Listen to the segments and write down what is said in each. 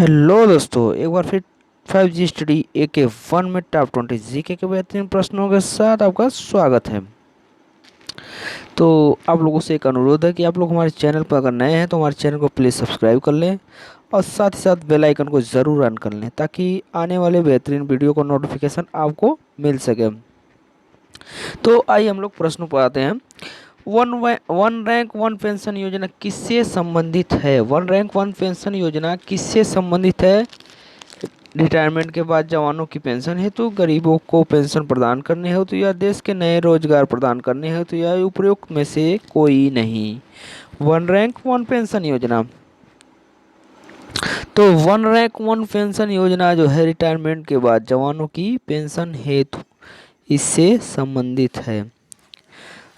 Hello दोस्तों, एक बार फिर 5G स्टडी AK1 में टॉप 20 जीके के बेहतरीन प्रश्नों के साथ आपका स्वागत है। तो आप लोगों से एक अनुरोध है कि आप लोग हमारे चैनल पर अगर नए हैं तो हमारे चैनल को प्लीज़ सब्सक्राइब कर लें और साथ ही साथ बेल आइकन को ज़रूर ऑन कर लें ताकि आने वाले बेहतरीन वीडियो का नोटिफिकेशन आपको मिल सके। तो आइए हम लोग प्रश्नों पर आते हैं। वन रैंक वन पेंशन योजना किससे संबंधित है? वन रैंक वन पेंशन योजना किससे संबंधित है? रिटायरमेंट के बाद जवानों की पेंशन हेतु, गरीबों को पेंशन प्रदान करने हेतु, या देश के नए रोजगार प्रदान करने हेतु, या उपरोक्त में से कोई नहीं। वन रैंक वन पेंशन योजना, तो वन रैंक वन पेंशन योजना जो है रिटायरमेंट के बाद जवानों की पेंशन हेतु इससे संबंधित है।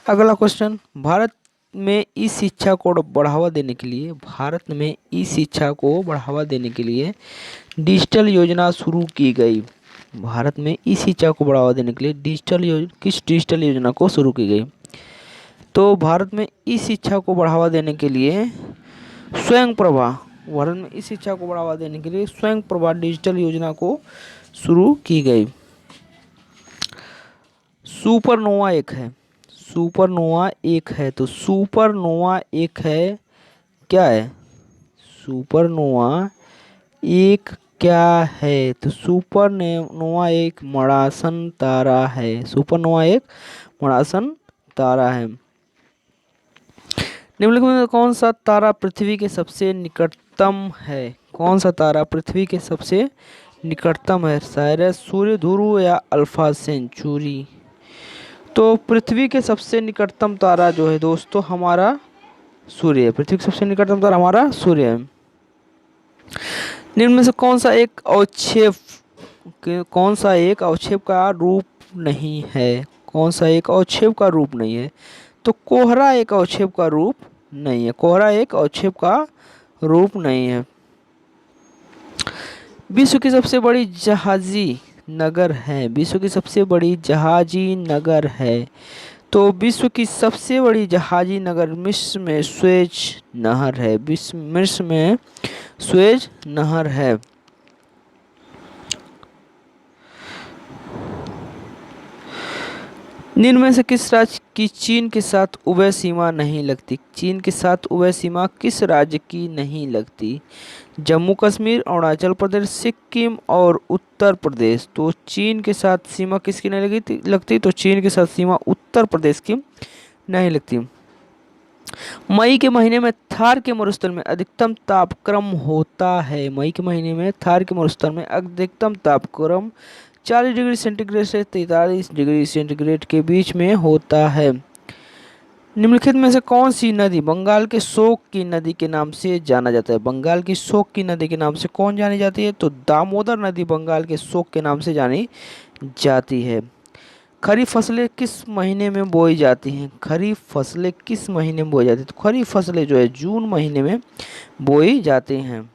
अगला क्वेश्चन, भारत में ई शिक्षा को बढ़ावा देने के लिए डिजिटल योजना शुरू की गई। भारत में ई शिक्षा को बढ़ावा देने के लिए किस डिजिटल योजना को शुरू की गई? तो भारत में ई शिक्षा को बढ़ावा देने के लिए स्वयं प्रभा डिजिटल योजना को शुरू की गई। सुपरनोवा एक है, तो सुपरनोवा एक है, क्या है? सुपरनोवा एक क्या है? तो सुपरनोवा एक मड़ासन तारा है। निम्नलिखित में कौन सा तारा पृथ्वी के सबसे निकटतम है? साइरस, सूर्य, ध्रुव या अल्फा सेंचुरी? तो पृथ्वी के सबसे निकटतम तारा जो है दोस्तों हमारा सूर्य है। पृथ्वी के सबसे निकटतम तारा हमारा सूर्य है। निम्न में से कौन सा एक अवक्षेप का रूप नहीं है? तो कोहरा एक अवक्षेप का रूप नहीं है। विश्व की सबसे बड़ी जहाजी नगर है। तो विश्व की सबसे बड़ी जहाजी नगर मिस्र में सुएज नहर है। निम्न में से किस राज्य की चीन के साथ उभय सीमा नहीं लगती? किस राज्य की नहीं लगती? जम्मू कश्मीर, अरुणाचल प्रदेश, सिक्किम और उत्तर प्रदेश। तो चीन के साथ सीमा किसकी नहीं लगती? तो चीन के साथ सीमा उत्तर प्रदेश की नहीं लगती। मई के महीने में थार के मरुस्थल में अधिकतम तापक्रम होता है। 40 डिग्री सेंटीग्रेड से 43 डिग्री सेंटीग्रेड के बीच में होता है। निम्नलिखित में से कौन सी नदी बंगाल के शोक की नदी के नाम से जाना जाता है? बंगाल की शोक की नदी के नाम से कौन जानी जाती है? तो दामोदर नदी बंगाल के शोक के नाम से जानी जाती है। खरीफ फसलें किस महीने में बोई जाती हैं? तो खरीफ फसलें जो है जून महीने में बोई जाती हैं।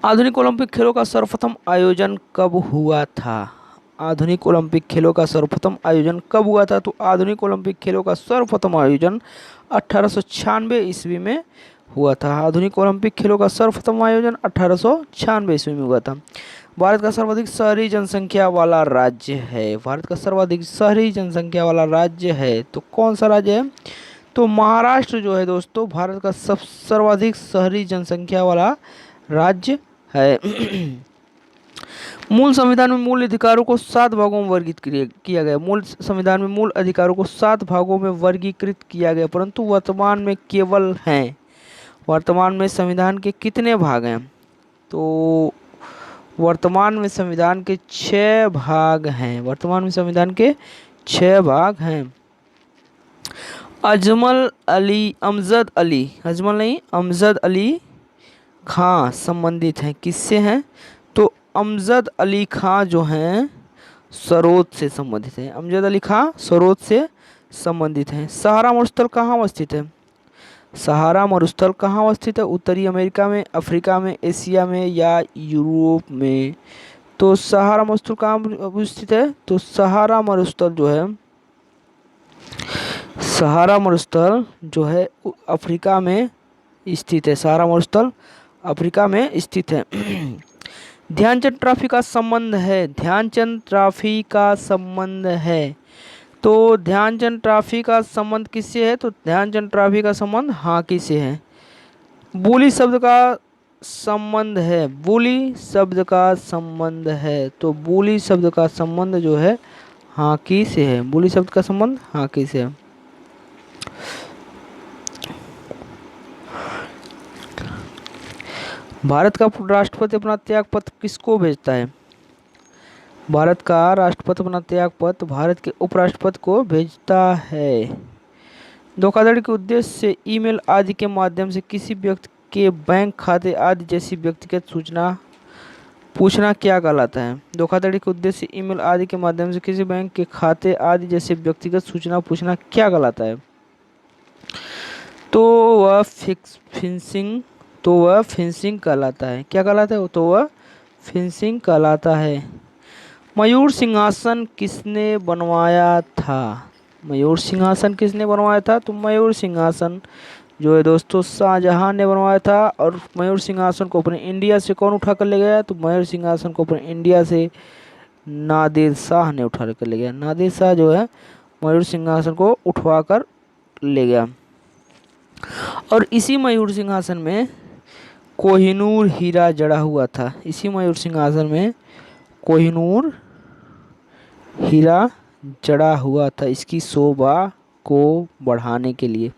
आधुनिक ओलंपिक खेलों का सर्वप्रथम आयोजन कब हुआ था? तो आधुनिक ओलंपिक खेलों का सर्वप्रथम आयोजन 1896 ईस्वी में हुआ था। भारत का सर्वाधिक शहरी जनसंख्या वाला राज्य है। तो कौन सा राज्य है? तो महाराष्ट्र जो है दोस्तों भारत का सर्वाधिक शहरी जनसंख्या वाला राज्य है। मूल संविधान में मूल अधिकारों को 7 भागों में वर्गीकृत किया गया। किया गया, परंतु वर्तमान में केवल हैं। वर्तमान में संविधान के कितने भाग हैं? तो वर्तमान में संविधान के 6 भाग हैं। अमजद अली खां संबंधित हैं, किससे हैं? तो अमजद अली खां जो हैं सरोद से संबंधित हैं। सहारा मरुस्थल कहाँ अवस्थित है? उत्तरी अमेरिका में, अफ्रीका में, एशिया में या यूरोप में? तो सहारा मरुस्थल कहाँ अवस्थित है? तो सहारा मरुस्थल जो है अफ्रीका में स्थित है। सहारा मरुस्थल अफ्रीका में स्थित है। ध्यानचंद ट्रॉफी का संबंध है, ध्यानचंद ट्रॉफी का संबंध है। तो ध्यानचंद ट्रॉफी का संबंध किससे है? तो ध्यानचंद ट्रॉफी का संबंध हॉकी से है। बोली शब्द का संबंध है, बोली शब्द का संबंध है। तो बोली शब्द का संबंध जो है हॉकी से है, बोली शब्द का संबंध हॉकी से है। भारत का राष्ट्रपति अपना त्याग पत्र किसको भेजता है? भारत का राष्ट्रपति अपना त्याग पत्र भारत के उपराष्ट्रपति को भेजता है। धोखाधड़ी के उद्देश्य से ईमेल आदि के माध्यम से किसी व्यक्ति के बैंक खाते आदि जैसी व्यक्तिगत सूचना पूछना क्या कहलाता है? धोखाधड़ी के उद्देश्य से ईमेल आदि के माध्यम से किसी बैंक के खाते आदि जैसे व्यक्तिगत सूचना पूछना क्या कहलाता है? तो वह फिशिंग कहलाता है। क्या कहलाता है? तो वह फिशिंग कहलाता है। मयूर सिंहासन किसने बनवाया था? मयूर सिंहासन किसने बनवाया था? तो मयूर सिंहासन जो है दोस्तों शाहजहां ने बनवाया था। और मयूर सिंहासन को अपने इंडिया से कौन उठा कर ले गया? तो मयूर सिंहासन को अपने इंडिया से नादिर शाह ने उठा कर ले गया। नादिर शाह जो है मयूर सिंहासन को उठवा कर ले गया। और इसी मयूर सिंहासन में कोहिनूर हीरा जड़ा हुआ था। इसी मयूर सिंहासन में कोहिनूर हीरा जड़ा हुआ था, इसकी शोभा को बढ़ाने के लिए।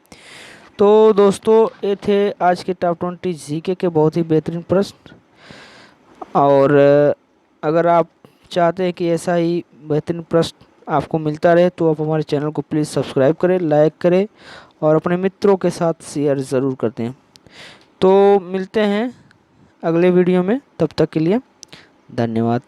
तो दोस्तों ये थे आज के टॉप 20 जीके के बहुत ही बेहतरीन प्रश्न। और अगर आप चाहते हैं कि ऐसा ही बेहतरीन प्रश्न आपको मिलता रहे तो आप हमारे चैनल को प्लीज़ सब्सक्राइब करें, लाइक करें और अपने मित्रों के साथ शेयर ज़रूर करते हैं। तो मिलते हैं अगले वीडियो में, तब तक के लिए धन्यवाद।